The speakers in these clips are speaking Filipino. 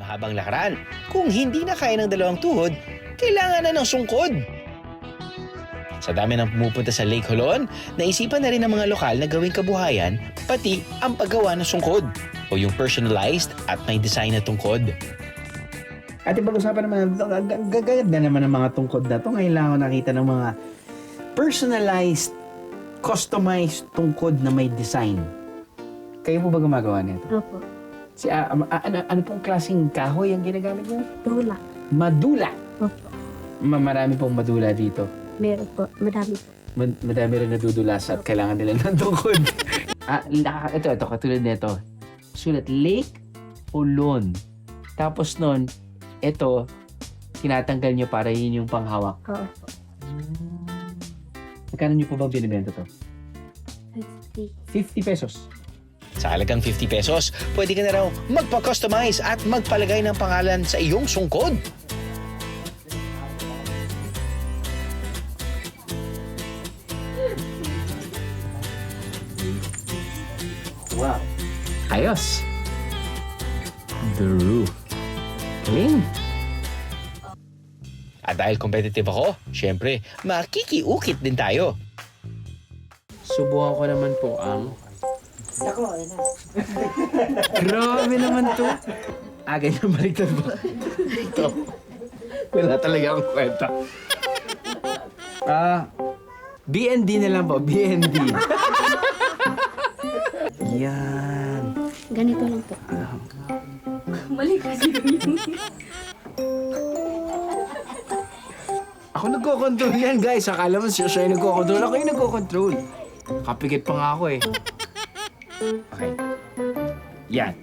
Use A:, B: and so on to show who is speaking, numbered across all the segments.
A: mahabang lakaran. Kung hindi na kaya ng dalawang tuhod, kailangan na ng sungkod. Sa dami ng pumupunta sa Lake Holon, naisipan na rin ng mga lokal na gawing kabuhayan pati ang paggawa ng sungkod o yung personalized at may design na tungkod.
B: At pag-usapan naman, gaganda naman ng mga tungkod na ito. Ngayon lang ako nakita ng mga personalized, customized tungkod na may design. Kayo po ba gumagawa nito?
C: Opo.
B: Ano pong klaseng kahoy ang ginagamit niyo?
C: Tula.
B: Madula.
C: Opo.
B: Marami pong madula dito.
C: Meron po. Madami po.
B: Madami rin nadudulas at kailangan nila ng tungkod. Ito, katulad nito. Sulat, Lake Holon. Tapos nun, ito, tinatanggal nyo para yun yung panghawak.
C: Oo.
B: Magkano nyo po ba binibenta to?
C: 50.
B: 50 pesos.
A: Sa halagang 50 pesos, pwede ka na raw magpa-customize at magpalagay ng pangalan sa iyong sungkod.
B: Wow. Ayos. The roof. Clean.
A: At dahil competitive ako, syempre, makikiukit din tayo.
B: Subukan ko naman po ang... Grabe naman to. Ganyan baliktad ba? Ito. Wala talaga akong kwenta. BND na lang po. BND. Yan.
C: Ganito lang po. Mali kasi yun.
B: Ako nagko-control yan, guys. Akala mo siya yung nagko-control. Ako yung nagko-control. Kapigit pa nga ako eh. Okay. Yan.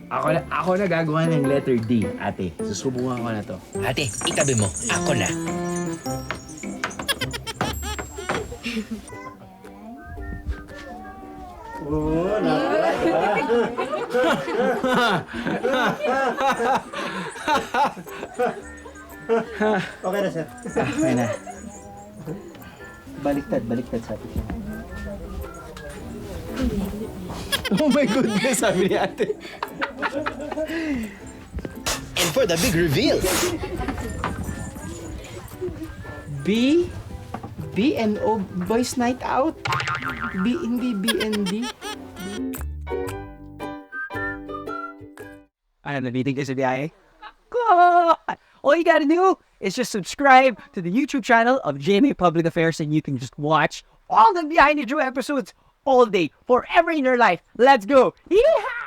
B: Ako na gagawa ng letter D, ate. Susubukan ko na to.
A: Ate, itabi mo. Ako na.
D: Okay na, sir.
B: Okay na. Baliktad sa atin. Oh my goodness, sabi ni ate.
A: And for the big reveal,
B: B&O Boys Night Out? hindi BND?
E: Nabiting ka sa biyahe? God! All you gotta do is just subscribe to the YouTube channel of GMA Public Affairs and you can just watch all the Behind the Drew episodes all day, forever in your life. Let's go! Yeehaw!